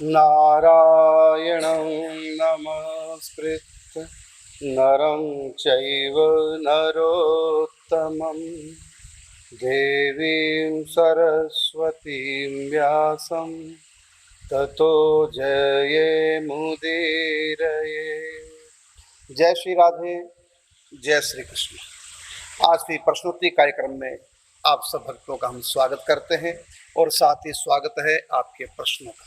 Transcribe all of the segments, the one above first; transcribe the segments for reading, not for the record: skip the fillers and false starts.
नारायणं नमस्कृत्य नरं चैव नरोत्तमं देवीं सरस्वतीं व्यासं ततो जयेमुदीरये। जय श्री राधे, जय श्री कृष्ण। आज भी प्रश्नोत्तरी कार्यक्रम में आप सब भक्तों का हम स्वागत करते हैं और साथ ही स्वागत है आपके प्रश्नों का।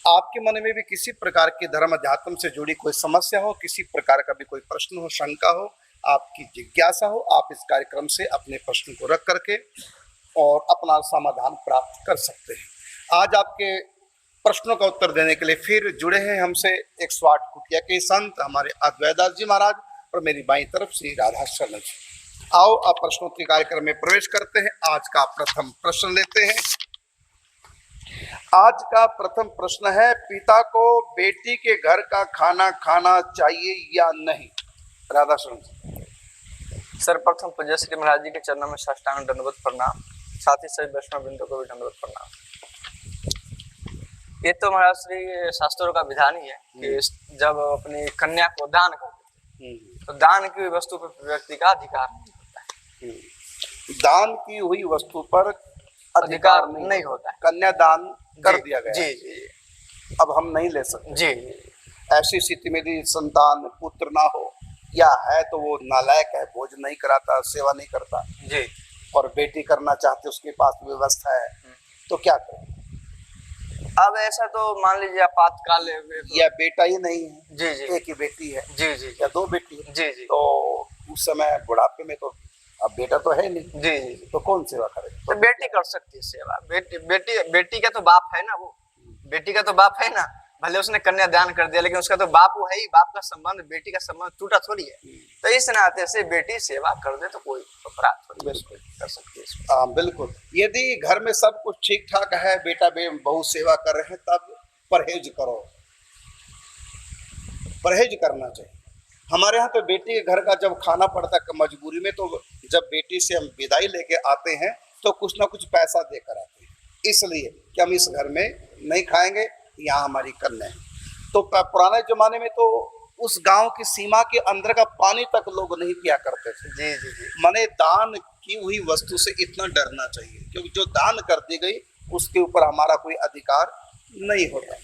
आपके मन में भी किसी प्रकार की धर्म अध्यात्म से जुड़ी कोई समस्या हो, किसी प्रकार का भी कोई प्रश्न हो, शंका हो, आपकी जिज्ञासा हो, आप इस कार्यक्रम से अपने प्रश्न को रख करके और अपना समाधान प्राप्त कर सकते हैं। आज आपके प्रश्नों का उत्तर देने के लिए फिर जुड़े हैं हमसे 108 कुटिया के संत हमारे अद्वैतदास जी महाराज और मेरी बाईं तरफ श्री राधा शरण जी। आओ आप प्रश्नोत्तरी कार्यक्रम में प्रवेश करते हैं। आज का प्रथम प्रश्न लेते हैं। आज का प्रथम प्रश्न है, पिता को बेटी के घर का खाना खाना चाहिए या नहीं? राधा शरण जी। सर्वप्रथम पूज्य श्री महाराज जी के चरणों में साष्टांग दंडवत प्रणाम, साथ ही सभी वैष्णव बिंदु को भी दंडवत प्रणाम। ये तो महाराज श्री शास्त्रों का विधान ही है कि जब अपनी कन्या को दान करते हैं तो दान की वस्तु पर व्यक्ति का अधिकार नहीं होता है। दान की हुई वस्तु पर अधिकार नहीं होता है। कन्या दान कर दिया गया जी जी, अब हम नहीं ले सकते जी। ऐसी स्थिति में यदि संतान पुत्र ना हो या है तो वो नालायक है, भोजन नहीं कराता, सेवा नहीं करता जी, और बेटी करना चाहते उसके पास व्यवस्था है, तो क्या करें? अब ऐसा तो मान लीजिए आपातकाल या बेटा ही नहीं है, जी जी, एक ही बेटी है, जी जी, या दो बेटी है, जी जी, तो उस समय बुढ़ापे में तो अब बेटा तो है नहीं, जी जी, तो कौन सेवा करे? तो बेटी कर सकती है सेवा। बेटी का तो बाप है ना, वो बेटी का तो बाप है ना, भले उसने कन्यादान कर दिया लेकिन उसका तो बाप वो है ही। बाप का संबंध बेटी का संबंध टूटा थोड़ी है। तो इस नाते से बेटी सेवा कर दे तो कोई अपराध थोड़ी कर सकती है। हाँ बिल्कुल। यदि घर में सब कुछ ठीक ठाक है, बेटा बहू सेवा कर रहे हैं, तब परहेज करो, परहेज करना चाहिए। हमारे यहाँ तो बेटी के घर का जब खाना पड़ता है मजबूरी में, तो जब बेटी से हम विदाई लेके आते हैं तो कुछ ना कुछ पैसा देकर आते हैं, इसलिए कि हम इस घर में नहीं खाएंगे, यहाँ हमारी कन्या है। तो पुराने जमाने में तो उस गांव की सीमा के अंदर का पानी तक लोग नहीं पिया करते थे। जी जी जी, माने दान की हुई वस्तु से इतना डरना चाहिए, क्योंकि जो दान कर दी गई उसके ऊपर हमारा कोई अधिकार नहीं होता।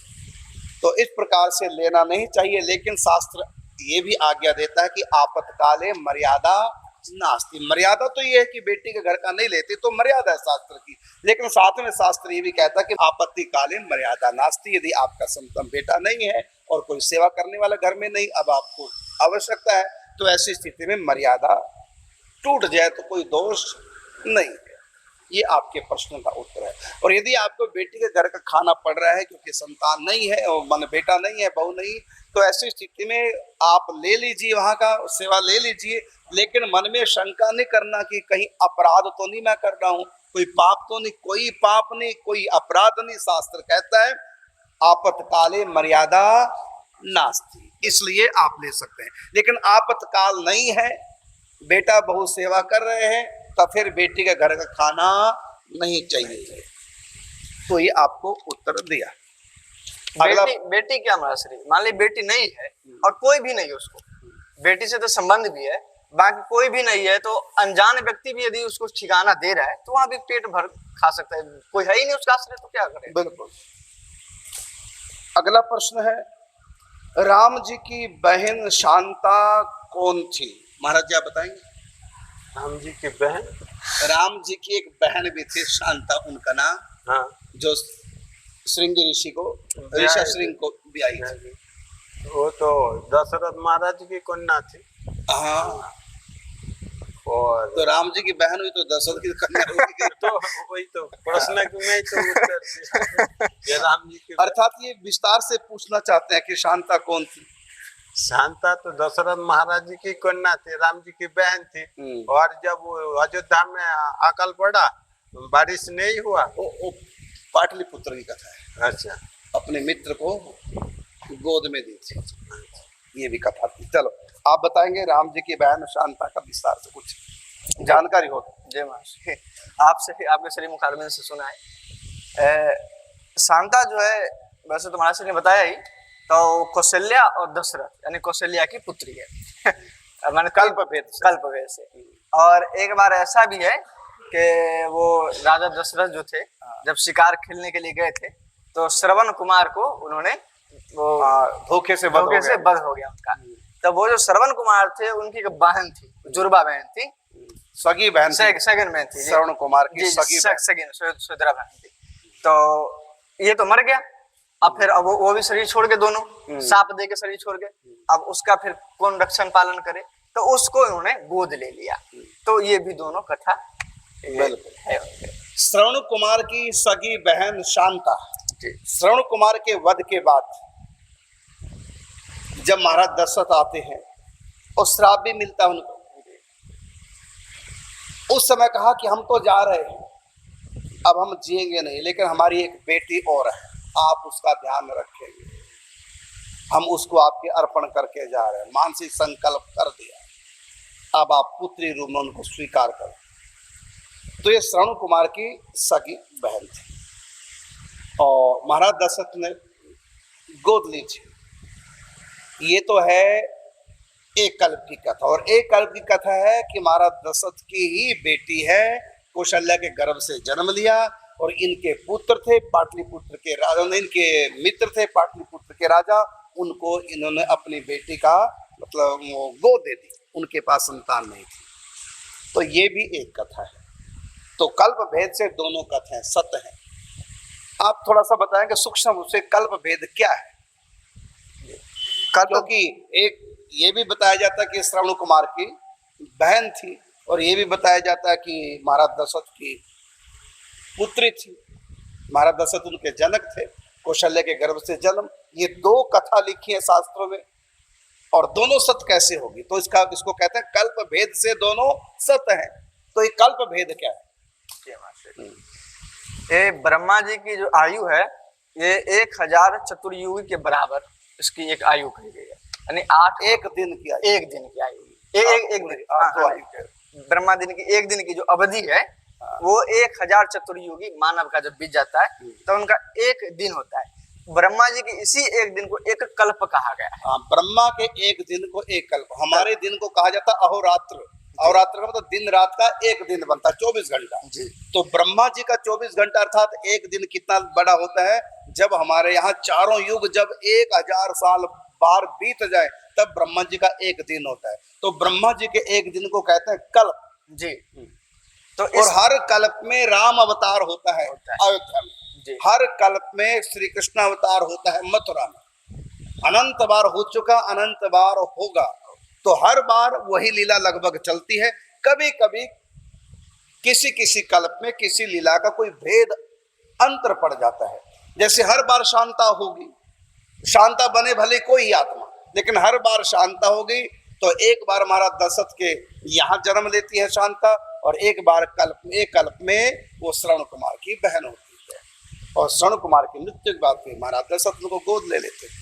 तो इस प्रकार से लेना नहीं चाहिए। लेकिन शास्त्र ये भी आज्ञा देता है कि आपत्काले मर्यादा नास्ति। मर्यादा तो ये है कि बेटी के घर का नहीं लेते, तो मर्यादा है शास्त्र की, लेकिन साथ में शास्त्र ये भी कहता है कि आपत्ति काले मर्यादा नास्ति। यदि आपका संतम बेटा नहीं है और कोई सेवा करने वाला घर में नहीं, अब आपको आवश्यकता है, तो ऐसी स्थिति में मर्यादा टूट जाए तो कोई दोष नहीं है। ये आपके प्रश्न का उत्तर है। और यदि आपको बेटी के घर का खाना पड़ रहा है क्योंकि संतान नहीं है और मन बेटा नहीं है, बहू नहीं, तो ऐसी स्थिति में आप ले लीजिए, वहाँ का सेवा ले लीजिए, लेकिन मन में शंका नहीं करना कि कहीं अपराध तो नहीं मैं कर रहा हूँ, कोई पाप तो नहीं। कोई पाप नहीं, कोई अपराध नहीं। शास्त्र कहता है आपत्काले मर्यादा नास्ति, इसलिए आप ले सकते हैं। लेकिन आपातकाल नहीं है, बेटा बहू सेवा कर रहे हैं, तो फिर बेटी के घर का खाना नहीं चाहिए। तो ये आपको उत्तर दिया। बेटी क्या महाराज, मान ली बेटी नहीं है और कोई भी नहीं है उसको, बेटी से तो संबंध भी है, बाकी कोई भी नहीं है, तो अनजान व्यक्ति भी यदि उसको ठिकाना दे रहा है तो वहां भी पेट भर खा सकता है। कोई है ही नहीं उसका आश्रय, तो क्या करे? बिल्कुल। अगला प्रश्न है, राम जी की बहन शांता कौन थी? महाराज जी आप बताएंगे। राम जी की बहन, राम जी की एक बहन भी थी शांता, उनका नाम, हाँ, जो श्रृंगी ऋषि को, ऋषा श्रृंग को भी आई थी। वो तो दशरथ महाराज की कन्या थी। हाँ, और तो राम जी की बहन हुई तो दशरथ की कन्या हुई। तो वही तो प्रश्न में तो उत्तर दिया। राम जी की, अर्थात ये विस्तार से पूछना चाहते हैं कि शांता कौन थी? शांता तो दशरथ महाराज जी की कन्या थी, राम जी की बहन थी। और जब अयोध्या में अकाल पड़ा, बारिश नहीं हुआ, वो पाटलिपुत्र की कथा है। अच्छा, अपने मित्र को गोद में दी थी, ये भी कथा थी। चलो आप बताएंगे राम जी की बहन शांता का विस्तार से कुछ जानकारी हो। जय महाराज, आपसे आपके श्री मुखारबिंद से सुना है। शांता जो है वैसे तो महाराज ने बताया ही, तो कौशल्या और दशरथ यानी कौशल्या की पुत्री है मैंने कल्प भेद से। और एक बार ऐसा भी है कि वो राजा दशरथ जो थे जब शिकार खेलने के लिए गए थे तो श्रवण कुमार को उन्होंने वो धोखे से वध हो गया उनका। तब वो जो श्रवण कुमार थे उनकी एक बहन थी, जुड़वा बहन थी, सगी बहन सगन बहन थी, श्रवण कुमार की सगन सुदरा बहन थी। तो ये तो मर गया, अब फिर अब वो भी शरीर छोड़ के, दोनों साप दे के शरीर छोड़ के, अब उसका फिर कौन रक्षण पालन करे, तो उसको इन्होंने गोद ले लिया। तो ये भी दोनों कथा है। श्रवण कुमार की सगी बहन शांता, श्रवण कुमार के वध के बाद जब महाराज दशरथ आते हैं और श्राप भी मिलता है उनको, उस समय कहा कि हम तो जा रहे हैं, अब हम जिएंगे नहीं, लेकिन हमारी एक बेटी और है, आप उसका ध्यान रखेंगे, हम उसको आपके अर्पण करके जा रहे हैं। मानसिक संकल्प कर दिया, अब आप पुत्री रूप में उनको स्वीकार करो। तो ये श्रवण कुमार की सगी बहन थी और महाराज दशरथ ने गोद ली थी। ये तो है एक कल्प की कथा। और एक कल्प की कथा है कि महाराज दशरथ की ही बेटी है, कौशल्या के गर्भ से जन्म लिया और इनके पुत्र थे पाटलिपुत्र के राजा, इनके मित्र थे पाटलिपुत्र के राजा, उनको इन्होंने अपनी बेटी का मतलब गोद दे दी, उनके पास संतान नहीं थी। तो ये भी एक कथा है। तो कल्प भेद से दोनों कथाएं सत्य हैं। आप थोड़ा सा बताएंगे सूक्ष्म रूप से कल्प भेद क्या है? क्योंकि एक ये भी बताया जाता है कि श्रवण कुमार की बहन थी और ये भी बताया जाता है कि महाराज दशरथ की पुत्री थी, महाराज दशरथ उनके जनक थे, कौशल्या के गर्भ से जन्म। ये दो कथा लिखी है शास्त्रों में और दोनों सत्य कैसे होगी? तो इसको कहते हैं कल्प भेद से दोनों सत्य हैं। तो ये कल्प भेद क्या है? ये ब्रह्मा जी की जो आयु है ये 1000 चतुर्युगी के बराबर इसकी एक आयु कही गई है, यानी 8 एक दिन की आयु, एक दिन की आयु, ब्रह्मा दिन की एक दिन की जो अवधि है वो 1000 चतुर्युगी मानव का जब बीत जाता है तो उनका एक दिन होता है। ब्रह्मा जी के इसी एक दिन को एक कल्प कहा गया है। ब्रह्मा के एक दिन को एक कल्प, हमारे दिन को कहा जाता है अहोरात्र। अहोरात्र का मतलब दिन रात का एक दिन बनता है 24 घंटा जी। तो ब्रह्मा जी का 24 घंटा अर्थात एक दिन कितना बड़ा होता है? जब हमारे यहाँ चारों युग जब 1000 साल बार बीत जाए तब ब्रह्मा जी का एक दिन होता है। तो ब्रह्मा जी के एक दिन को कहते हैं कल्प जी। तो और हर कल्प में राम अवतार होता है अयोध्या में, हर कल्प में श्री कृष्ण अवतार होता है मथुरा में। अनंत बार हो चुका, अनंत बार होगा। तो हर बार वही लीला लगभग चलती है। कभी कभी किसी किसी कल्प में किसी लीला का कोई भेद अंतर पड़ जाता है। जैसे हर बार शांता होगी, शांता बने भले कोई आत्मा, लेकिन हर बार शांता होगी। तो एक बार महाराज दशरथ के यहाँ जन्म लेती है शांता और एक बार एक कल्प में वो श्रवण कुमार की बहन होती है और श्रवण कुमार की मृत्यु के बाद महाराज दशरथ उनको गोद ले लेते हैं।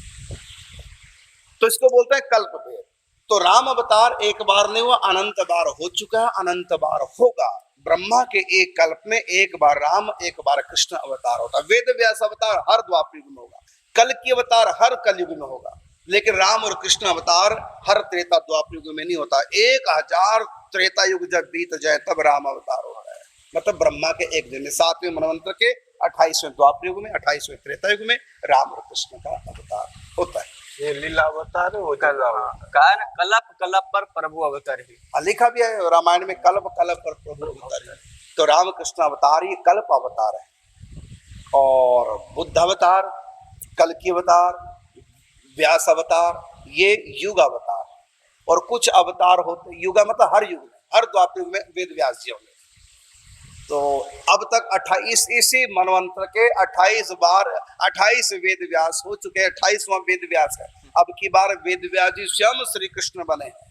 तो इसको बोलते हैं कल्प भेद। तो राम अवतार एक बार नहीं हुआ, अनंत बार हो चुका है, अनंत बार होगा। ब्रह्मा के एक कल्प में एक बार राम एक बार कृष्ण अवतार होता है। वेद व्यास अवतार हर द्वापर युग में होगा, कल की अवतार हर कलयुग में होगा, लेकिन राम और कृष्ण अवतार हर त्रेता द्वापर युग में नहीं होता। 1000 त्रेता युग जब बीत जाए तब राम अवतार होता है। मतलब ब्रह्मा के एक दिन में 7वें मनवंतर के 28वें द्वापर युग में 28वें त्रेता युग में राम और कृष्ण का अवतार होता है। ये लीला अवतार है, वो कहा ना कल्प कल्प पर प्रभु अवतार ही लिखा भी है रामायण में, कल्प कल्प पर प्रभु अवतार है। तो राम कृष्ण अवतार ये कल्प अवतार है और बुद्ध अवतार, कल की अवतार, व्यास अवतार ये युग अवतार। और कुछ अवतार होते युग मतलब हर युग में, हर द्वापर युग में वेद व्यास जी होंगे। तो अब तक 28 इसी मनवंतर के 28 वेद व्यास हो चुके हैं, 28वां वेद व्यास है। अब की बार वेद व्यास जी स्वयं श्री कृष्ण बने हैं।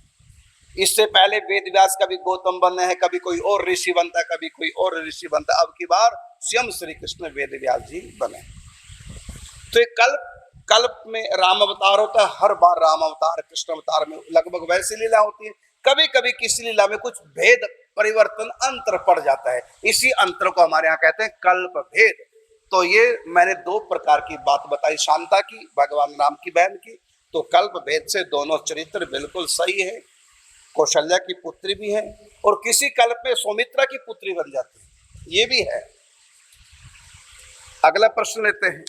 इससे पहले वेद व्यास कभी गौतम बने हैं, कभी कोई और ऋषि बनता है, कभी कोई और ऋषि बनता है। अब की बार स्वयं श्री कृष्ण वेद व्यास जी बने। तो एक कल्प में राम अवतार होता है, हर बार राम अवतार कृष्ण अवतार में लगभग वैसी लीला होती है। कभी कभी किसी लीला में कुछ भेद परिवर्तन अंतर पड़ जाता है, इसी अंतर को हमारे यहाँ कहते हैं कल्प भेद। तो तो ये मैंने दो प्रकार की बात बताई, शांता की, भगवान राम की बहन की। तो कल्प भेद से दोनों चरित्र बिल्कुल सही है। कौशल्या की पुत्री भी है और किसी कल्प में सौमित्रा की पुत्री बन जाती है, ये भी है। अगला प्रश्न लेते हैं।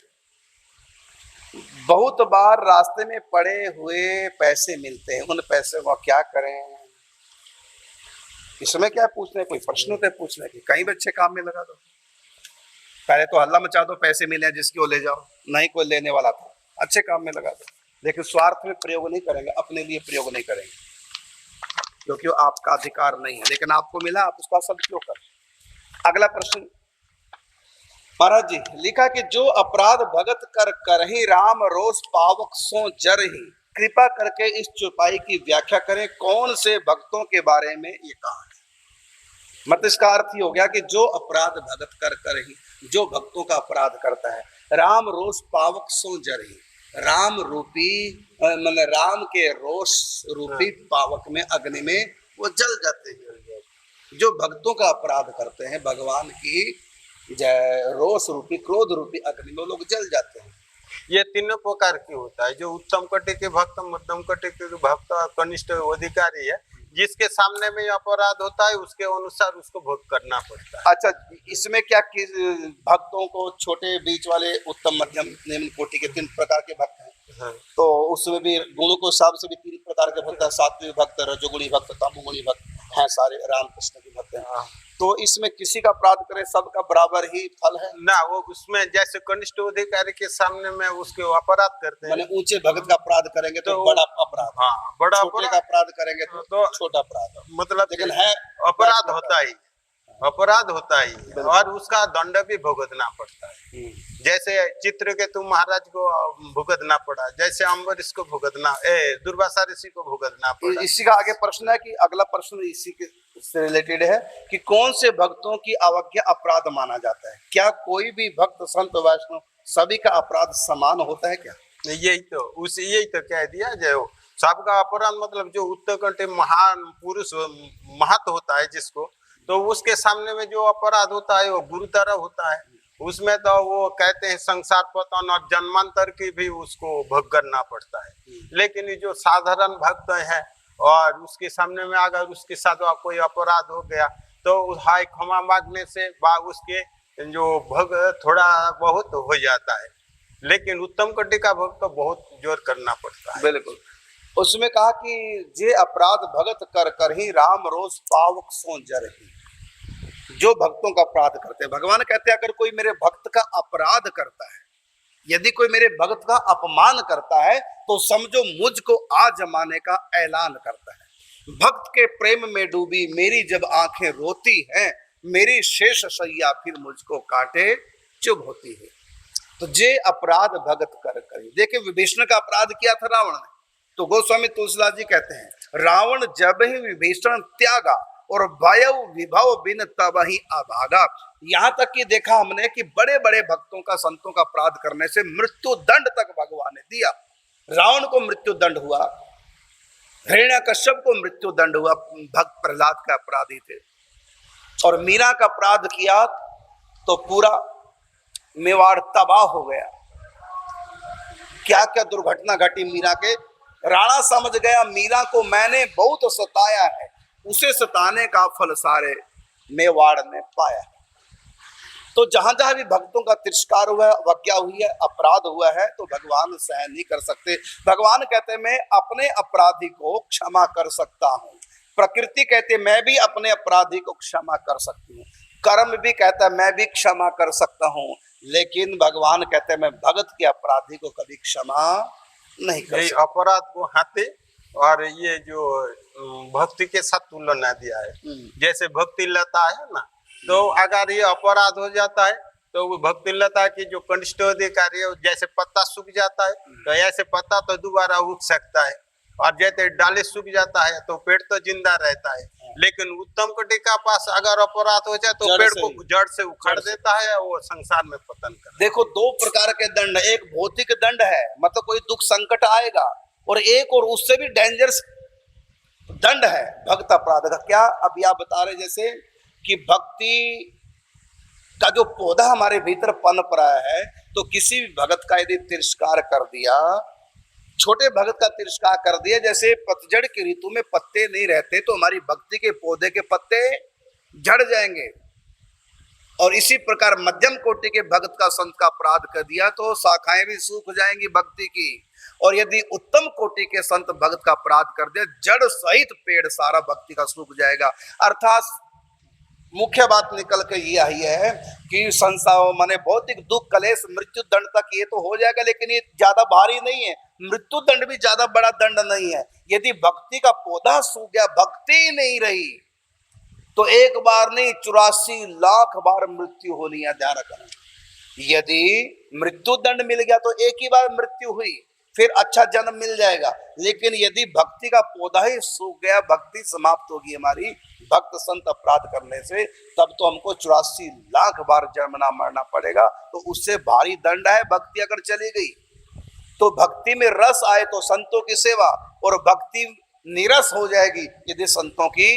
बहुत बार रास्ते में पड़े हुए पैसे मिलते हैं, उन पैसे को क्या करें? इसमें क्या पूछने, कोई प्रश्न होते पूछने की, कहीं भी अच्छे काम में लगा दो। पहले तो हल्ला मचा दो, पैसे मिले जिसकी वो ले जाओ, नहीं कोई लेने वाला था, अच्छे काम में लगा दो। लेकिन स्वार्थ में प्रयोग नहीं करेंगे, अपने लिए प्रयोग नहीं करेंगे, क्योंकि वो आपका अधिकार नहीं है। लेकिन आपको मिला, आप उसका सदुपयोग करें। अगला प्रश्न महाराज जी लिखा कि जो अपराध भगत कर करहि राम रोष पावक सो जरहि, कृपा करके इस चौपाई की व्याख्या करें। कौन से भक्तों के बारे में ये कहा है? मतलब इसका अर्थ ही हो गया कि जो अपराध भगत कर करहि, जो भक्तों का अपराध करता है, राम रोष पावक सो जरहि, राम रूपी मतलब राम के रोष रूपी पावक में, अग्नि में वो जल जाते हैं। जो भक्तों का अपराध करते हैं, भगवान की रोष रूपी क्रोध रूपी अग्नि में लोग जल जाते हैं। ये तीनों प्रकार की होता है, जो उत्तम कटे के भक्त, मध्यम कटे के भक्त, कनिष्ठ अधिकारी है, जिसके सामने में अपराध होता है उसके अनुसार उसको भोग करना पड़ता है। अच्छा, इसमें क्या कि भक्तों को छोटे, बीच वाले, उत्तम, मध्यम, निम्न कोटि के 3 प्रकार के भक्त हैं। हाँ। तो उसमें भी गुणों को हिसाब से भी 3 प्रकार के भक्त हैं, सात्विक भक्त, रजोगुणी भक्त, तमोगुणी भक्त हैं, सारे रामकृष्ण के भक्त हैं। हाँ। तो इसमें किसी का अपराध करे सबका बराबर ही फल है ना, वो उसमें जैसे कनिष्ठ अधिकारी के सामने में उसके अपराध करते हैं, माने ऊंचे भगत का अपराध करेंगे तो बड़ा अपराध, हाँ, बड़ा छोटे का अपराध करेंगे तो छोटा अपराध, मतलब लेकिन है अपराध होता ही, अपराध होता ही, और उसका दंड भी भुगतना पड़ता है। जैसे चित्रकेतु महाराज को भुगतना पड़ा, जैसे अम्बरीश को भुगतना, दुर्वासा ऋषि को भुगतना पड़ा। इसी का आगे प्रश्न है कि अगला प्रश्न इसी के से रिलेटेड है कि कौन से भक्तों की अवज्ञा अपराध माना जाता है? क्या कोई भी भक्त, संत, वैष्णव सभी का अपराध समान होता है क्या? यही तो कह दिया, जो सबका अपराध मतलब जो उत्तरकंठ महान पुरुष महत्व होता है जिसको, तो उसके सामने में जो अपराध होता है वो गुरुतर होता है। उसमें तो वो कहते हैं संसार पतन और जन्मांतर की भी उसको भोग करना पड़ता है। लेकिन जो साधारण भक्त है और उसके सामने में अगर उसके साथ कोई अपराध हो गया तो हाय क्षमा मांगने से उसके जो भोग थोड़ा बहुत हो जाता है। लेकिन उत्तम कोटि का भोग तो बहुत जोर करना पड़ता है। बिल्कुल। उसमें कहा कि जे अपराध भगत कर करहि राम रोष पावक सो जरहि, जो भक्तों का अपराध करते हैं, भगवान कहते हैं अगर कोई मेरे भक्त का अपराध करता है, यदि कोई मेरे भक्त का अपमान करता है, तो समझो मुझको आजमाने का ऐलान करता है। भक्त के प्रेम में डूबी मेरी जब आंखें रोती हैं, मेरी शेष सैया फिर मुझको काटे चुभ होती है। तो जे अपराध भगत कर करी, देखिए विभीषण का अपराध किया था रावण ने, तो गोस्वामी तुलसीदास जी कहते हैं रावण जब ही विभीषण त्यागा और भयउ विभव बिन तब ही अभागा। यहाँ तक कि देखा हमने कि बड़े बड़े भक्तों का, संतों का अपराध करने से मृत्यु दंड तक भगवान ने दिया। रावण को मृत्यु दंड हुआ, हिरण्यकश्यप को मृत्यु दंड हुआ, भक्त प्रहलाद का अपराधी थे। और मीरा का अपराध किया तो पूरा मेवाड़ तबाह हो गया। क्या क्या दुर्घटना घटी मीरा के। राणा समझ गया मीरा को मैंने बहुत सताया है, उसे सताने का फल सारे मेवाड़ ने पाया। तो जहां जहां भी भक्तों का तिरस्कार हुआ है, अवज्ञा हुई है, अपराध हुआ है, तो भगवान सहन नहीं कर सकते। भगवान कहते मैं अपने अपराधी को क्षमा कर सकता हूँ। प्रकृति कहते मैं भी अपने अपराधी को क्षमा कर सकती हूँ। कर्म भी कहता मैं भी क्षमा कर सकता हूँ। लेकिन भगवान कहते मैं भगत के अपराधी को कभी क्षमा नहीं कर सकता। अपराध को हाथे और ये जो भक्ति के साथ तुलना दिया है, जैसे भक्ति लता है ना, तो अगर ये अपराध हो जाता है तो वो भक्ति लता की जो कनिष्ठ अधिकारी है, जैसे पत्ता सूख जाता है तो ऐसे पत्ता तो दोबारा उग सकता है, और जैसे डाली सूख जाता है तो पेड़ तो जिंदा रहता है। लेकिन उत्तम कोटि का पास अगर अपराध हो जाए तो पेड़ को जड़ से उखाड़ देता है, वो संसार में पतन कर। देखो दो प्रकार के दंड, एक भौतिक दंड है, मतलब कोई दुख संकट आएगा, और एक और उससे भी डेंजरस दंड है भक्त अपराध का। क्या अभी आप बता रहे जैसे कि भक्ति का जो पौधा हमारे भीतर पनप रहा है, तो किसी भी भगत का यदि तिरस्कार कर दिया, छोटे भगत का तिरस्कार कर दिया, जैसे पतझड़ की ऋतु में पत्ते नहीं रहते तो हमारी भक्ति के पौधे के पत्ते झड़ जाएंगे। और इसी प्रकार मध्यम कोटि के भगत का संत का अपराध कर दिया तो शाखाएं भी सूख जाएंगी भक्ति की। और यदि उत्तम कोटि के संत भगत का अपराध कर दिया, जड़ सहित पेड़ सारा भक्ति का सूख जाएगा। अर्थात मुख्य बात निकल के यही है कि संसार माने भौतिक दुख, कलेश, मृत्यु दंड तक ये तो हो जाएगा, लेकिन ये ज्यादा भारी नहीं है। मृत्यु दंड भी ज्यादा बड़ा दंड नहीं है। यदि भक्ति का पौधा सूख गया, भक्ति ही नहीं रही, तो एक बार नहीं 84 लाख बार मृत्यु होनी है, ध्यान रखना। यदि मृत्यु दंड मिल गया तो एक ही बार मृत्यु हुई, फिर अच्छा जन्म मिल जाएगा। लेकिन यदि भक्ति का पौधा ही सूख गया, भक्ति समाप्त होगी हमारी भक्त संत अपराध करने से, तब तो हमको 84 लाख बार जन्मना मरना पड़ेगा। तो उससे भारी दंड है भक्ति अगर चली गई। तो भक्ति में रस आए तो संतों की सेवा, और भक्ति निरस हो जाएगी यदि संतों की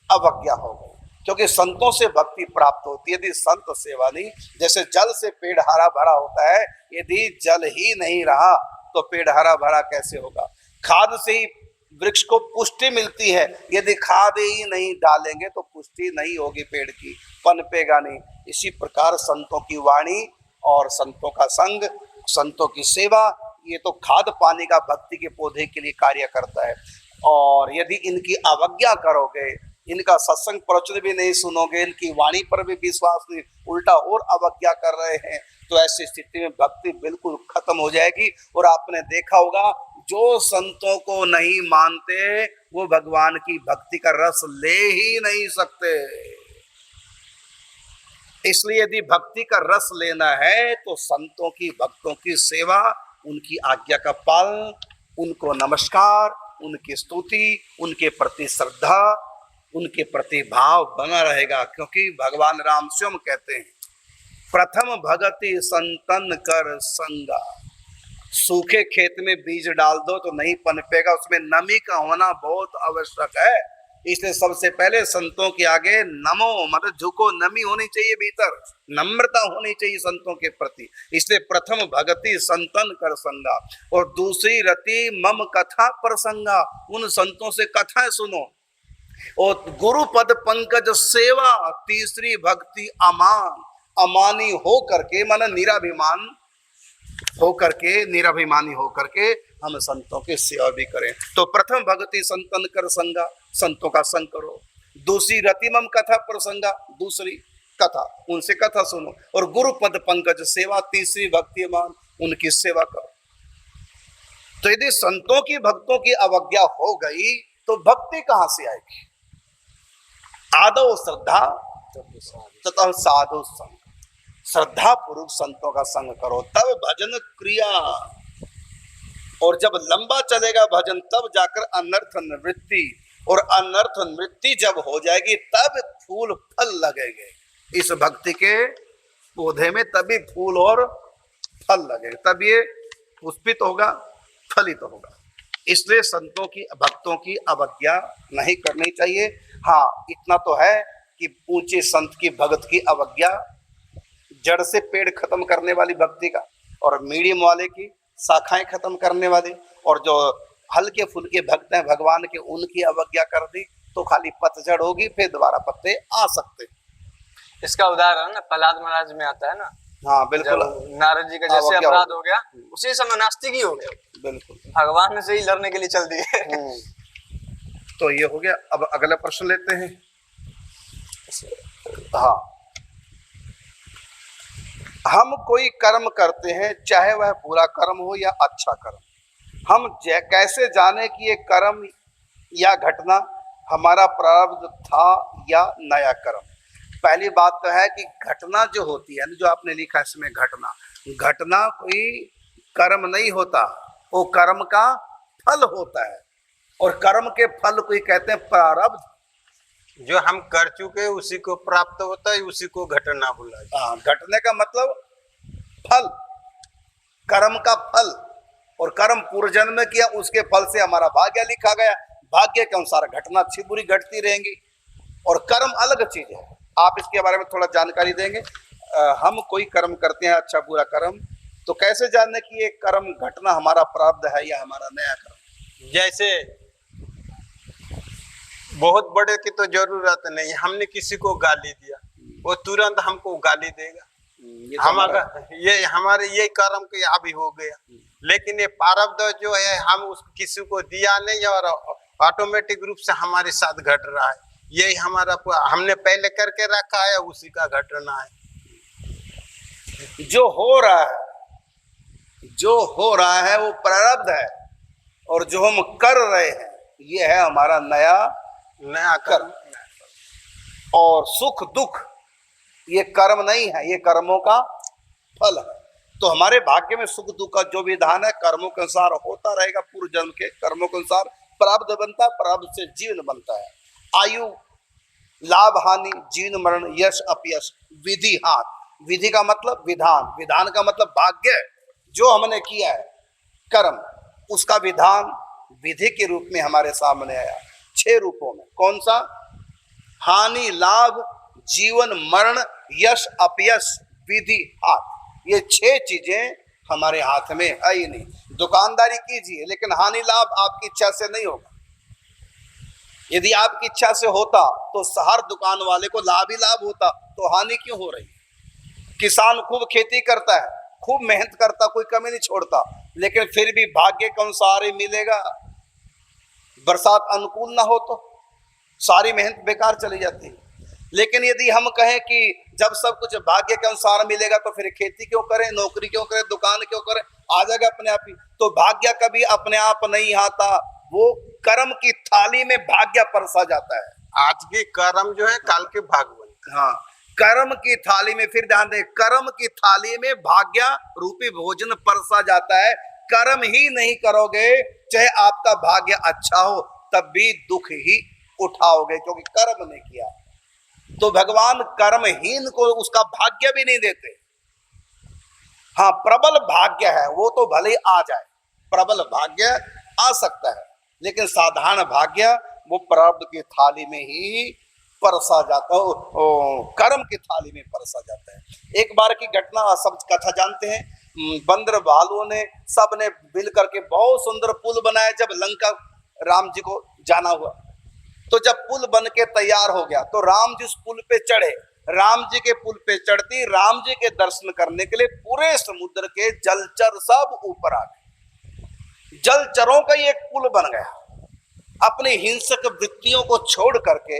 अवज्ञा हो गई। क्योंकि संतों से भक्ति प्राप्त होती है। यदि संत सेवा नहीं, जैसे जल से पेड़ हरा भरा होता है, यदि जल ही नहीं रहा तो पेड़ हरा भरा कैसे होगा। खाद से ही वृक्ष को पुष्टि मिलती है, यदि खाद ही नहीं डालेंगे तो पुष्टि नहीं होगी, पेड़ की पनपेगा नहीं। इसी प्रकार संतों की वाणी और संतों का संग, संतों की सेवा, ये तो खाद पानी का भक्ति के पौधे के लिए कार्य करता है। और यदि इनकी अवज्ञा करोगे, इनका सत्संग प्रवचन भी नहीं सुनोगे, इनकी वाणी पर भी विश्वास नहीं, उल्टा और अवज्ञा कर रहे हैं, तो ऐसी स्थिति में भक्ति बिल्कुल खत्म हो जाएगी। और आपने देखा होगा, जो संतों को नहीं मानते वो भगवान की भक्ति का रस ले ही नहीं सकते। इसलिए यदि भक्ति का रस लेना है तो संतों की, भक्तों की सेवा, उनकी आज्ञा का पालन, उनको नमस्कार, उनकी स्तुति, उनके प्रति श्रद्धा, उनके प्रति भाव बना रहेगा। क्योंकि भगवान राम स्वयं कहते हैं, प्रथम भगति संतन कर संगा। सूखे खेत में बीज डाल दो तो नहीं पनपेगा, उसमें नमी का होना बहुत आवश्यक है। इसलिए सबसे पहले संतों के आगे नमो, मतलब झुको, नमी होनी चाहिए भीतर, नम्रता होनी चाहिए संतों के प्रति। इसलिए प्रथम भगति संतन कर संगा, और दूसरी रति मम कथा प्रसंगा, उन संतों से कथाएं सुनो। और गुरु पद पंकज सेवा, तीसरी भक्ति अमान, अमानी हो करके, मन निराभिमान हो करके, निराभिमानी हो करके हम संतों की सेवा भी करें। तो प्रथम भक्ति संतन कर संगा, संतों का संग करो। दूसरी रतिमम कथा प्रसंगा, दूसरी कथा, उनसे कथा सुनो। और गुरु पद पंकज सेवा, तीसरी भक्ति अमान, उनकी सेवा करो। तो यदि संतों की, भक्तों की अवज्ञा हो गई तो भक्ति कहां से आएगी। आदौ श्रद्धा तथा साधु संग, श्रद्धा पूर्वक संतों का संग करो, तब भजन क्रिया। और जब लंबा चलेगा भजन, तब जाकर अनर्थ निवृत्ति, और अनर्थ निवृत्ति जब हो जाएगी तब फूल फल लगेंगे। इस भक्ति के पौधे में तभी फूल और फल लगेंगे, तब ये पुष्पित होगा, फलित होगा। इसलिए संतों की, भक्तों की अवज्ञा नहीं करनी चाहिए। हाँ, इतना तो है कि ऊंचे संत की, भगत की अवज्ञा जड़ से पेड़ खत्म करने वाली भक्ति का, और मीडियम वाले की शाखाएं खत्म करने वाली, और जो हल्के फुल्के भक्त हैं भगवान के, उनकी अवज्ञा कर दी तो खाली पतझड़ होगी, फिर दोबारा पत्ते आ सकते। इसका उदाहरण प्रहलाद महाराज में आता है ना। हाँ बिल्कुल, नारद जी का जैसे अपराध हो गया, उसी समय नास्तिक ही हो गया, बिल्कुल भगवान से ही लड़ने के लिए चल दिए। तो ये हो गया। अब अगला प्रश्न लेते हैं। हाँ, हम कोई कर्म करते हैं, चाहे वह बुरा कर्म हो या अच्छा कर्म, हम कैसे जाने कि ये कर्म या घटना हमारा प्रारब्ध था या नया कर्म। पहली बात तो है कि घटना जो होती है, जो आपने लिखा है इसमें घटना, घटना कोई कर्म नहीं होता, वो कर्म का फल होता है। और कर्म के फल को कहते हैं प्रारब्ध। जो हम कर चुके उसी को प्राप्त होता है, उसी को घटना बोला। हाँ, घटने का मतलब फल, कर्म का फल। और कर्म पूर्व जन्म में किया, उसके फल से हमारा भाग्य लिखा गया। भाग्य के अनुसार घटना अच्छी बुरी घटती रहेंगी। और कर्म अलग चीज है, आप इसके बारे में थोड़ा जानकारी देंगे। हम कोई कर्म करते हैं, अच्छा बुरा कर्म, तो कैसे जानने कि ये कर्म घटना हमारा प्रारब्ध है या हमारा नया कर्म? जैसे बहुत बड़े की तो जरूरत नहीं, हमने किसी को गाली दिया, वो तुरंत हमको गाली देगा, ये तो हम हमारा- अगर ये हमारे ये कर्म के अभी हो गया। लेकिन ये प्रारब्ध जो है हम उस किसी को दिया नहीं और ऑटोमेटिक रूप से हमारे साथ घट रहा है, यही हमारा हमने पहले करके रखा है, उसी का घटना है। जो हो रहा है, जो हो रहा है वो प्रारब्ध है, और जो हम कर रहे हैं ये है हमारा नया नया कर्म। और सुख दुख ये कर्म नहीं है, ये कर्मों का फल है। तो हमारे भाग्य में सुख दुख का जो विधान है कर्मों के अनुसार होता रहेगा। पूर्व जन्म के कर्मों के अनुसार प्रारब्ध बनता है, प्रारब्ध से जीवन बनता है। आयु, लाभ हानि, जीवन मरण, यश अपयश, विधि हाथ। विधि का मतलब विधान, विधान का मतलब भाग्य। जो हमने किया है कर्म, उसका विधान विधि के रूप में हमारे सामने आया 6 रूपों में। कौन सा? हानि, लाभ, जीवन मरण, यश अपयश, विधि हाथ। ये 6 चीजें हमारे हाथ में है ही नहीं। दुकानदारी कीजिए लेकिन हानि लाभ आपकी इच्छा से नहीं होगा। यदि आपकी इच्छा से होता तो हर दुकान वाले को लाभ ही लाभ होता, तो हानि क्यों हो रही? किसान खूब खेती करता है, खूब मेहनत करता, कोई कमी नहीं छोड़ता, लेकिन फिर भी भाग्य के अनुसार ही मिलेगा। बरसात अनुकूल ना हो तो सारी मेहनत बेकार चली जाती है। लेकिन यदि हम कहें कि जब सब कुछ भाग्य के अनुसार मिलेगा तो फिर खेती क्यों करें, नौकरी क्यों करें, दुकान क्यों करें, आ जाएगा अपने आप ही। तो भाग्य कभी अपने आप नहीं आता, वो कर्म की थाली में भाग्य परसा जाता है। आज की कर्म जो है काल के भाग बनते हाँ, कर्म की थाली में, फिर ध्यान दें, कर्म की थाली में भाग्य रूपी भोजन परसा जाता है। कर्म ही नहीं करोगे, चाहे आपका भाग्य अच्छा हो, तब भी दुख ही उठाओगे, क्योंकि कर्म नहीं किया। तो भगवान कर्महीन को उसका भाग्य भी नहीं देते। हाँ, प्रबल भाग्य है वो तो भले ही आ जाए, प्रबल भाग्य आ सकता है, लेकिन साधारण भाग्य वो प्रारब्ध की थाली में ही परसा जाता है, कर्म की थाली में परसा जाता है। एक बार की घटना, सब कथा जानते हैं, बंदर भालुओं ने सब ने मिल करके बहुत सुंदर पुल बनाया। जब लंका राम जी को जाना हुआ, तो जब पुल बन के तैयार हो गया तो राम जी उस पुल पे चढ़े। राम जी के पुल पे चढ़ती राम जी के दर्शन करने के लिए पूरे समुद्र के जलचर सब ऊपर आ गए। जलचरों का ये एक पुल बन गया। अपनी हिंसक वृत्तियों को छोड़ करके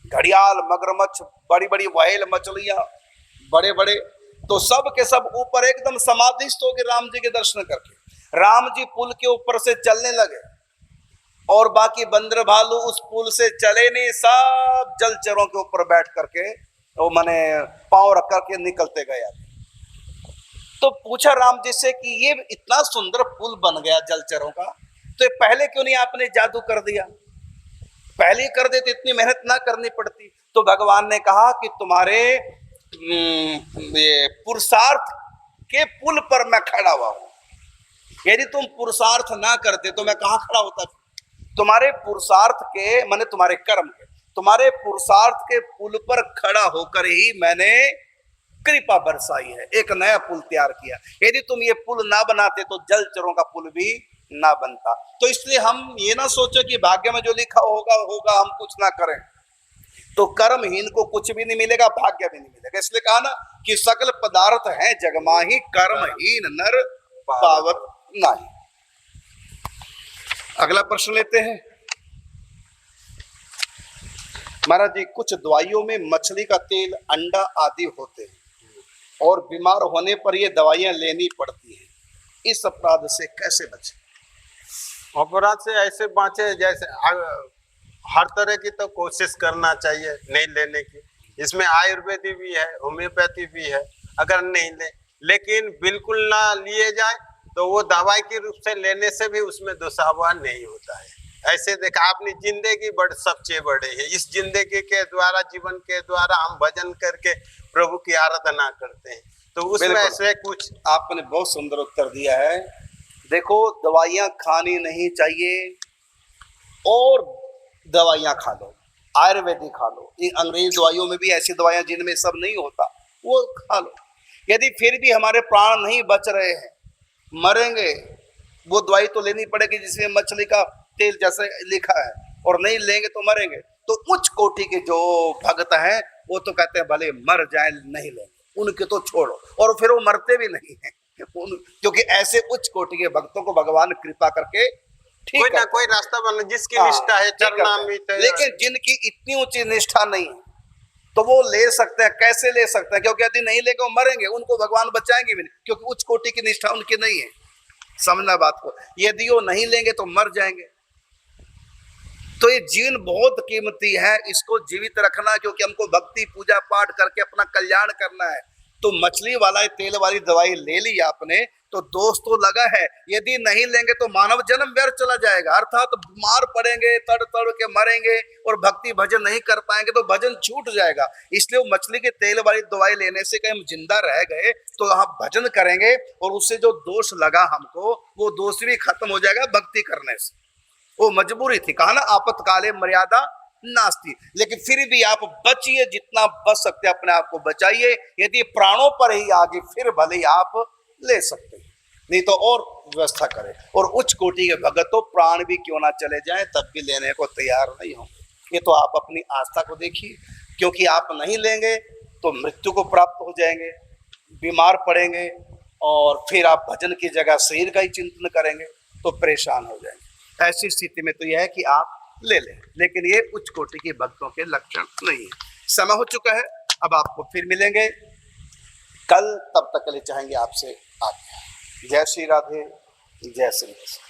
घड़ियाल, मगरमच्छ, बड़ी बड़ी व्हेल मछलियां, बड़े बड़े, तो सब के सब ऊपर एकदम समाधिस्थ हो गए राम जी के दर्शन करके। राम जी पुल के ऊपर से चलने लगे और बाकी बंदर भालू उस पुल से चले नहीं, सब जलचरों के ऊपर बैठ करके वो माने पांव रख करके निकलते गए। तो पूछा राम जी से कि ये इतना सुंदर पुल बन गया जलचरों का, तो पहले क्यों नहीं आपने जादू कर दिया? पहले ही कर देते, इतनी मेहनत ना करनी पड़ती। तो भगवान ने कहा कि तुम्हारे ये पुरुषार्थ के पुल पर मैं खड़ा हुआ हूं। यदि तुम पुरुषार्थ ना करते तो मैं कहां खड़ा होता? तुम्हारे पुरुषार्थ के, माने तुम्हारे कर्म के, तुम्हारे पुरुषार्थ के पुल पर खड़ा होकर ही मैंने कृपा बरसाई है, एक नया पुल तैयार किया। यदि तुम ये पुल ना बनाते तो जलचरों का पुल भी ना बनता। तो इसलिए हम ये ना सोचे कि भाग्य में जो लिखा होगा होगा, हम कुछ ना करें तो कर्महीन को कुछ भी नहीं मिलेगा, भाग्य भी नहीं मिलेगा। इसलिए कहा ना कि सकल पदार्थ हैं जगमाही, कर्महीन नर पावत नहीं। अगला प्रश्न लेते हैं। महाराज जी, कुछ दवाइयों में मछली का तेल, अंडा आदि होते हैं और बीमार होने पर ये दवाइयां लेनी पड़ती हैं, इस अपराध से कैसे बचें? अपराध से ऐसे बाँचे जैसे हर तरह की तो कोशिश करना चाहिए नहीं लेने की। इसमें आयुर्वेदी भी है, होम्योपैथी भी है। अगर नहीं ले, लेकिन बिल्कुल ना लिए जाए तो वो दवाई के रूप से लेने से भी उसमें दुष्प्रभाव नहीं होता है। ऐसे देखा आपने, जिंदगी सबसे बड़े है। इस जिंदगी के द्वारा, जीवन के द्वारा हम भजन करके प्रभु की आराधना करते हैं, तो उसमें ऐसे कुछ। आपने बहुत सुंदर उत्तर दिया है। देखो, दवाइयां खानी नहीं चाहिए और दवाइयां खा लो, आयुर्वेदिक खा लो। इन अंग्रेजी दवाइयों में भी ऐसी दवाइयां जिनमें सब नहीं होता, वो खा लो। यदि फिर भी हमारे प्राण नहीं बच रहे हैं, मरेंगे, वो दवाई तो लेनी पड़ेगी जिसमें मछली का तेल जैसे लिखा है, और नहीं लेंगे तो मरेंगे। तो उच्च कोटि के जो भक्त हैं वो तो कहते हैं भले मर जाए नहीं लेंगे, उनके तो छोड़ो, और फिर वो मरते भी नहीं है क्योंकि ऐसे उच्च कोटि के भक्तों को भगवान कृपा करके ठीक कोई है, ना कोई रास्ता बना, जिसकी हाँ, निष्ठा है ठीक करते हैं। चरणामृत है। लेकिन जिनकी इतनी ऊंची निष्ठा नहीं है तो वो ले सकते हैं। कैसे ले सकते हैं? क्योंकि यदि नहीं लेके वो मरेंगे, उनको भगवान बचाएंगे भी नहीं, क्योंकि उच्च कोटि की निष्ठा उनकी नहीं है। समझना बात को, यदि वो नहीं लेंगे तो मर जाएंगे। तो ये जीवन बहुत कीमती है, इसको जीवित रखना, क्योंकि हमको भक्ति पूजा पाठ करके अपना कल्याण करना है। तो मछली वाला तेल वाली दवाई ले ली आपने तो दोष तो लगा है, यदि नहीं लेंगे तो मानव जन्म व्यर्थ चला जाएगा, अर्थात तो बीमार पड़ेंगे, तड़ तड़ के मरेंगे और भक्ति भजन नहीं कर पाएंगे तो भजन छूट जाएगा। इसलिए वो मछली के तेल वाली दवाई लेने से कहीं हम जिंदा रह गए तो हम भजन करेंगे और उससे जो दोष लगा हमको वो दोष भी खत्म हो जाएगा भक्ति करने से। वो मजबूरी थी, कहा ना आपातकाले मर्यादा नास्ती। लेकिन फिर भी आप बचिए, जितना बच सकते अपने आप को बचाइए। यदि प्राणों पर ही आगे फिर भले ही आप ले सकते हैं, नहीं तो और व्यवस्था करें। और उच्च कोटि के भगत तो प्राण भी क्यों ना चले जाएं तब भी लेने को तैयार नहीं होंगे। ये तो आप अपनी आस्था को देखिए, क्योंकि आप नहीं लेंगे तो मृत्यु को प्राप्त हो जाएंगे, बीमार पड़ेंगे और फिर आप भजन की जगह शरीर का ही चिंतन करेंगे तो परेशान हो जाएंगे। ऐसी स्थिति में तो यह है कि आप ले लें, लेकिन ये उच्च कोटि के भक्तों के लक्षण नहीं है। समय हो चुका है, अब आपको फिर मिलेंगे कल, तब तक के लिए चाहेंगे आपसे आज्ञा। जय श्री राधे, जय श्री कृष्ण।